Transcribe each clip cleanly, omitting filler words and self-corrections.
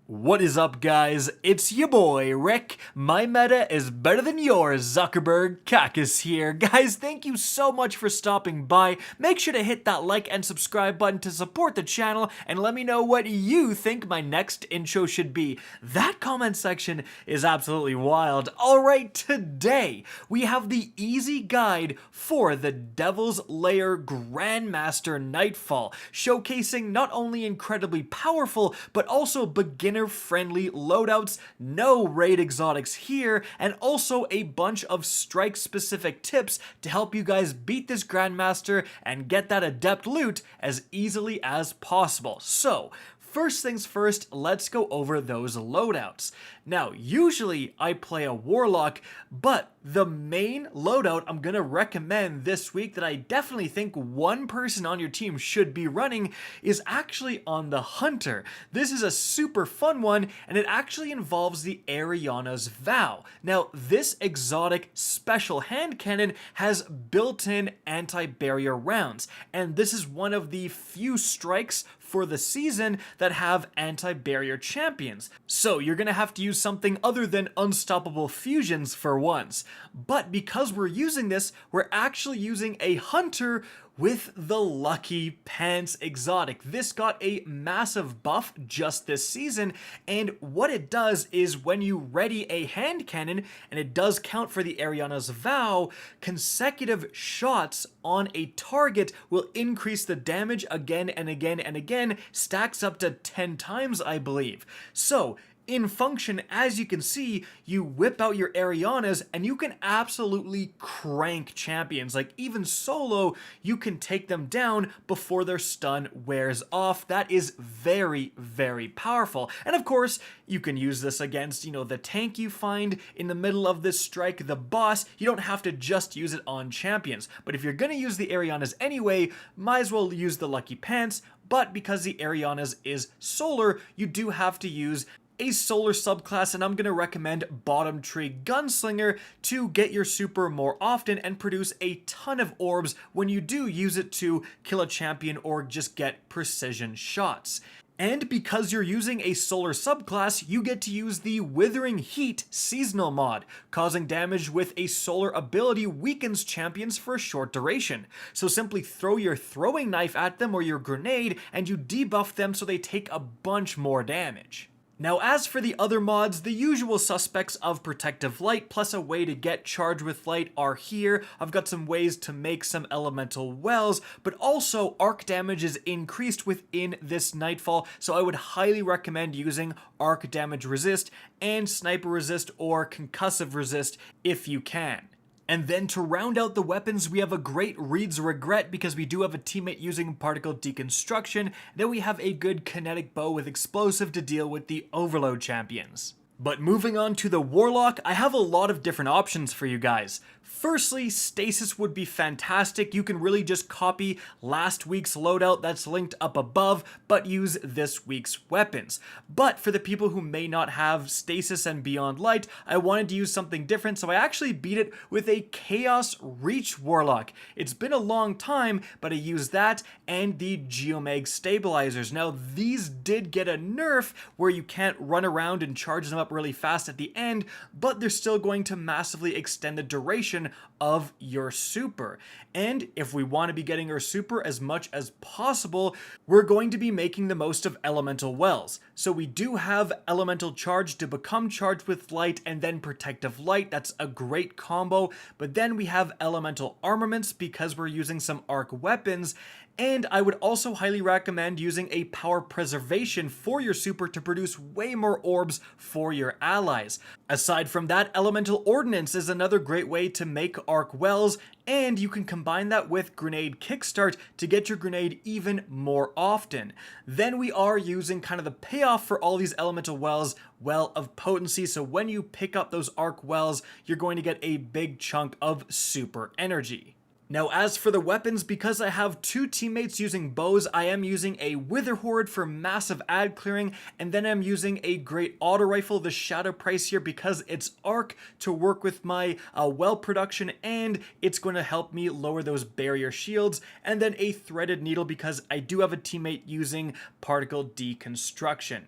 What is up, guys? It's your boy, Rick. My meta is better than yours, Zuckerberg. Kackis here. Guys, thank you so much for stopping by. Make sure to hit that like and subscribe button to support the channel, and let me know what you think my next intro should be. That comment section is absolutely wild. Alright, today we have the easy guide for the Devils Lair Grandmaster Nightfall, showcasing not only incredibly powerful, but also beginner-friendly loadouts, no raid exotics here, and also a bunch of strike-specific tips to help you guys beat this Grandmaster and get that Adept loot as easily as possible. So, first things first, let's go over those loadouts. Now, usually I play a Warlock, but the main loadout I'm gonna recommend this week that I definitely think one person on your team should be running is actually on the Hunter. This is a super fun one, and it actually involves the Ariana's Vow. Now, this exotic special hand cannon has built-in anti-barrier rounds, and this is one of the few strikes for the season that have anti-barrier champions. So you're gonna have to use something other than unstoppable fusions for once. But because we're using this, we're actually using a Hunter with the Lucky Pants exotic. This got a massive buff just this season, and what it does is when you ready a hand cannon, and it does count for the Ariana's Vow, consecutive shots on a target will increase the damage again and again and again, stacks up to 10 times, I believe. So, in function, as you can see, you whip out your Arianas and you can absolutely crank champions. Like, even solo, you can take them down before their stun wears off. That is very, very powerful. And of course, you can use this against, the tank you find in the middle of this strike, the boss. You don't have to just use it on champions. But if you're gonna use the Arianas anyway, might as well use the Lucky Pants. But because the Arianas is solar, you do have to use a solar subclass, and I'm going to recommend Bottom Tree Gunslinger to get your super more often and produce a ton of orbs when you do use it to kill a champion or just get precision shots. And because you're using a solar subclass, you get to use the Withering Heat seasonal mod. Causing damage with a solar ability weakens champions for a short duration. So simply throw your throwing knife at them or your grenade and you debuff them so they take a bunch more damage. Now, as for the other mods, the usual suspects of Protective Light plus a way to get Charged with Light are here. I've got some ways to make some elemental wells, but also arc damage is increased within this Nightfall, so I would highly recommend using arc damage resist and sniper resist or concussive resist if you can. And then to round out the weapons, we have a great Reed's Regret because we do have a teammate using particle deconstruction. Then we have a good kinetic bow with explosive to deal with the overload champions. But moving on to the Warlock, I have a lot of different options for you guys. Firstly, Stasis would be fantastic. You can really just copy last week's loadout that's linked up above, but use this week's weapons. But for the people who may not have Stasis and Beyond Light, I wanted to use something different, so I actually beat it with a Chaos Reach Warlock. It's been a long time, but I used that and the Geomag stabilizers. Now, these did get a nerf where you can't run around and charge them up really fast at the end, but they're still going to massively extend the duration of your super. And if we want to be getting our super as much as possible, we're going to be making the most of elemental wells. So we do have elemental charge to become charged with light and then protective light. That's a great combo. But then we have elemental armaments because we're using some arc weapons. And I would also highly recommend using a power preservation for your super to produce way more orbs for your allies. Aside from that, elemental ordnance is another great way to make arc wells, and you can combine that with grenade kickstart to get your grenade even more often. Then we are using kind of the payoff for all these elemental wells, Well of Potency, so when you pick up those arc wells, you're going to get a big chunk of super energy. Now, as for the weapons, because I have two teammates using bows, I am using a Wither Horde for massive ad clearing, and then I'm using a great auto rifle, the Shadow Price here, because it's arc to work with my well production, and it's going to help me lower those barrier shields, and then a Threaded Needle because I do have a teammate using particle deconstruction.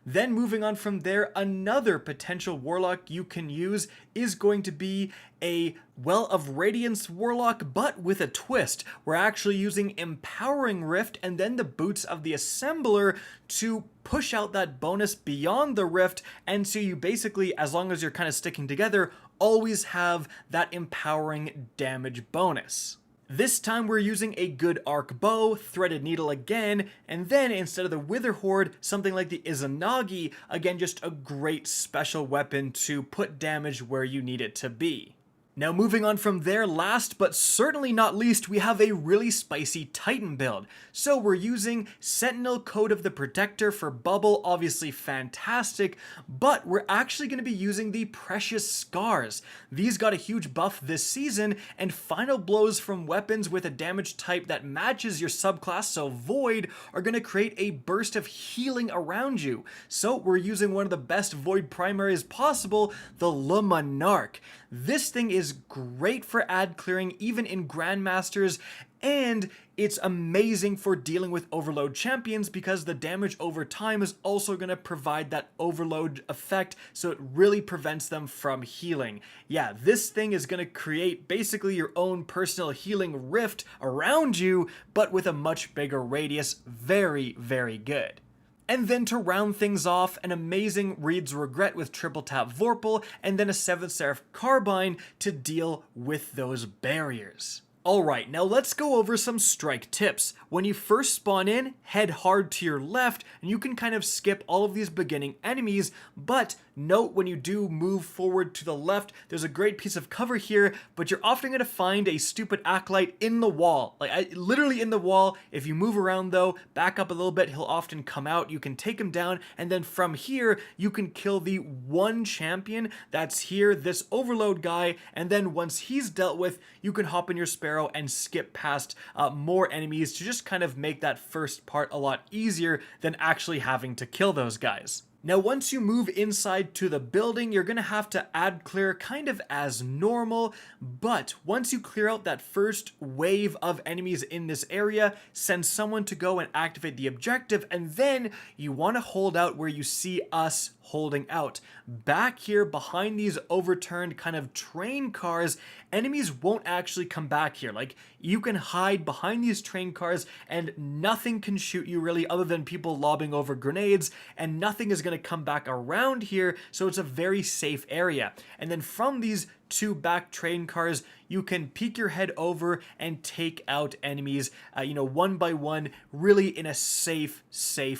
Then moving on from there, another potential Warlock you can use is going to be a Well of Radiance Warlock, but with a twist. We're actually using Empowering Rift and then the Boots of the Assembler to push out that bonus beyond the Rift, and so you basically, as long as you're kind of sticking together, always have that empowering damage bonus. This time we're using a good arc bow, threaded needle again, and then instead of the Wither Horde, something like the Izanagi, again just a great special weapon to put damage where you need it to be. Now moving on from there, last but certainly not least, we have a really spicy Titan build. So we're using Sentinel Code of the Protector for bubble, obviously fantastic, but we're actually going to be using the Precious Scars. These got a huge buff this season, and final blows from weapons with a damage type that matches your subclass, so Void, are going to create a burst of healing around you. So we're using one of the best Void primaries possible, the Le Monarch. This thing is great for ad clearing even in Grandmasters, and it's amazing for dealing with overload champions because the damage over time is also going to provide that overload effect, so it really prevents them from healing. Yeah, this thing is going to create basically your own personal healing rift around you, but with a much bigger radius. Very, very good. And then to round things off, an amazing Reed's Regret with triple tap Vorpal, and then a 7th Seraph Carbine to deal with those barriers. Alright, now let's go over some strike tips. When you first spawn in, head hard to your left, and you can kind of skip all of these beginning enemies, but note when you do move forward to the left, there's a great piece of cover here, but you're often going to find a stupid acolyte in the wall. Literally in the wall. If you move around though, back up a little bit, he'll often come out, you can take him down, and then from here, you can kill the one champion that's here, this overload guy, and then once he's dealt with, you can hop in your Sparrow and skip past more enemies to just kind of make that first part a lot easier than actually having to kill those guys. Now once you move inside to the building, you're going to have to ad clear kind of as normal, but once you clear out that first wave of enemies in this area, send someone to go and activate the objective, and then you want to hold out where you see us holding out. Back here behind these overturned kind of train cars, enemies won't actually come back here. Like, you can hide behind these train cars and nothing can shoot you really other than people lobbing over grenades, and nothing is going to come back around here, so it's a very safe area. And then from these two back train cars, you can peek your head over and take out enemies, one by one, really in a safe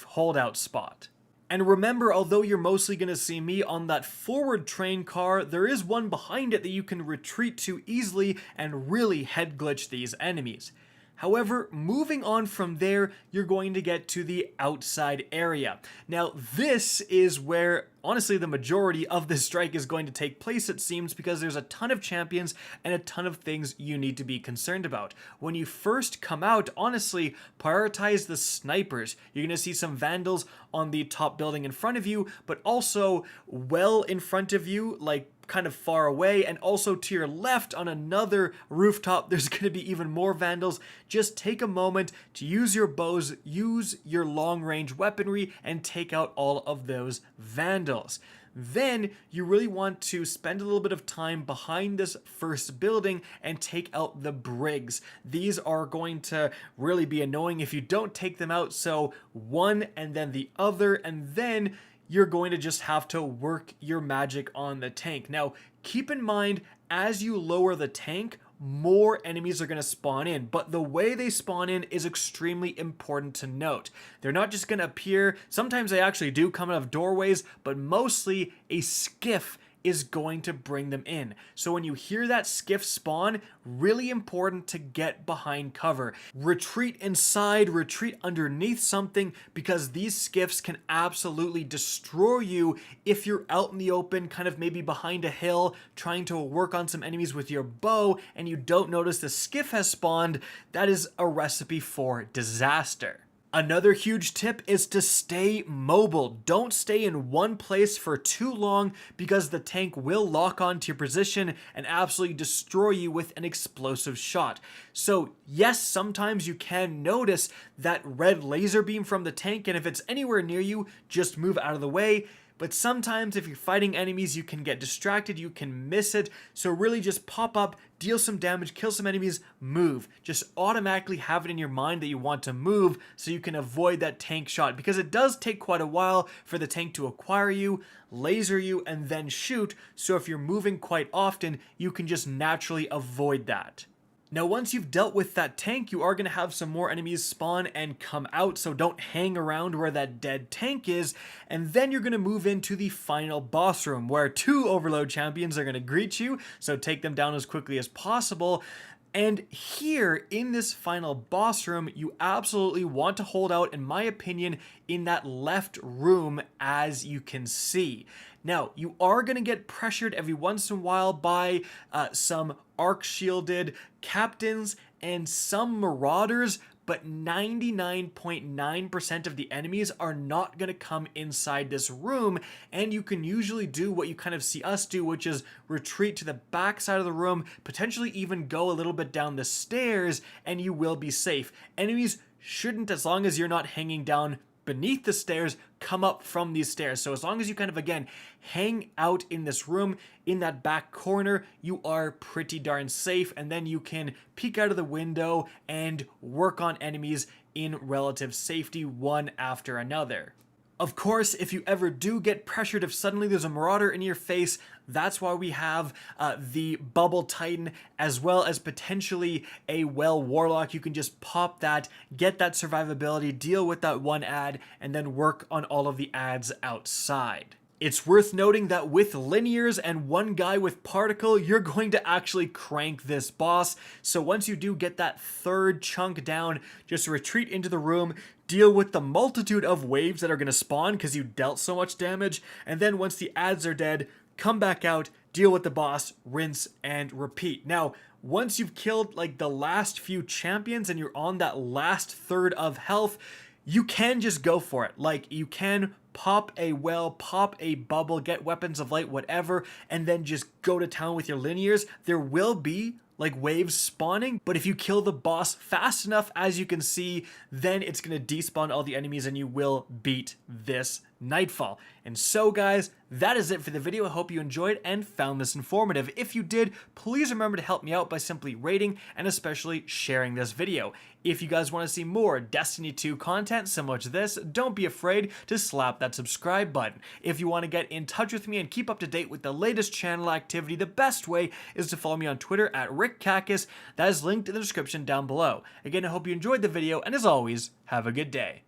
holdout spot. And remember, although you're mostly going to see me on that forward train car, there is one behind it that you can retreat to easily and really head glitch these enemies. However, moving on from there, you're going to get to the outside area. Now, this is where, honestly, the majority of this strike is going to take place, it seems, because there's a ton of champions and a ton of things you need to be concerned about. When you first come out, honestly, prioritize the snipers. You're going to see some vandals on the top building in front of you, but also well in front of you, like kind of far away, and also to your left on another rooftop, there's going to be even more vandals. Just take a moment to use your bows, use your long-range weaponry, and take out all of those vandals. Then you really want to spend a little bit of time behind this first building and take out the brigs. These are going to really be annoying if you don't take them out, so one and then the other, and then you're going to just have to work your magic on the tank. Now, keep in mind, as you lower the tank, more enemies are going to spawn in, but the way they spawn in is extremely important to note. They're not just going to appear, sometimes they actually do come out of doorways, but mostly a skiff is going to bring them in. So when you hear that skiff spawn, really important to get behind cover. Retreat inside, retreat underneath something, because these skiffs can absolutely destroy you if you're out in the open, kind of maybe behind a hill, trying to work on some enemies with your bow, and you don't notice the skiff has spawned. That is a recipe for disaster. Another huge tip is to stay mobile. Don't stay in one place for too long because the tank will lock onto your position and absolutely destroy you with an explosive shot. So yes, sometimes you can notice that red laser beam from the tank, and if it's anywhere near you, just move out of the way. But sometimes if you're fighting enemies, you can get distracted, you can miss it. So really just pop up, deal some damage, kill some enemies, move. Just automatically have it in your mind that you want to move so you can avoid that tank shot, because it does take quite a while for the tank to acquire you, laser you, and then shoot. So if you're moving quite often, you can just naturally avoid that. Now, once you've dealt with that tank, you are going to have some more enemies spawn and come out, so don't hang around where that dead tank is. And then you're going to move into the final boss room, where 2 Overload champions are going to greet you, so take them down as quickly as possible. And here, in this final boss room, you absolutely want to hold out, in my opinion, in that left room, as you can see. Now, you are going to get pressured every once in a while by some arc-shielded captains and some marauders, but 99.9% of the enemies are not going to come inside this room, and you can usually do what you kind of see us do, which is retreat to the back side of the room, potentially even go a little bit down the stairs, and you will be safe. Enemies shouldn't, as long as you're not hanging down beneath the stairs, come up from these stairs. So as long as you kind of, again, hang out in this room, in that back corner, you are pretty darn safe, and then you can peek out of the window and work on enemies in relative safety, one after another. Of course, if you ever do get pressured, if suddenly there's a marauder in your face, that's why we have the Bubble Titan, as well as potentially a Warlock. You can just pop that, get that survivability, deal with that one ad, and then work on all of the ads outside. It's worth noting that with linears and one guy with particle, you're going to actually crank this boss. So once you do get that third chunk down, just retreat into the room, deal with the multitude of waves that are going to spawn because you dealt so much damage, and then once the ads are dead, come back out, deal with the boss, rinse and repeat. Now, once you've killed like the last few champions and you're on that last third of health, you can just go for it. Like, you can pop a well, pop a bubble, get weapons of light, whatever, and then just go to town with your linears. There will be like waves spawning, but if you kill the boss fast enough, as you can see, then it's going to despawn all the enemies and you will beat this Nightfall. And so guys, that is it for the video. I hope you enjoyed and found this informative. If you did, please remember to help me out by simply rating and especially sharing this video. If you guys want to see more Destiny 2 content similar to this, don't be afraid to slap that subscribe button. If you want to get in touch with me and keep up to date with the latest channel activity, the best way is to follow me on Twitter at RickKackis. That is linked in the description down below. Again, I hope you enjoyed the video, and as always, have a good day.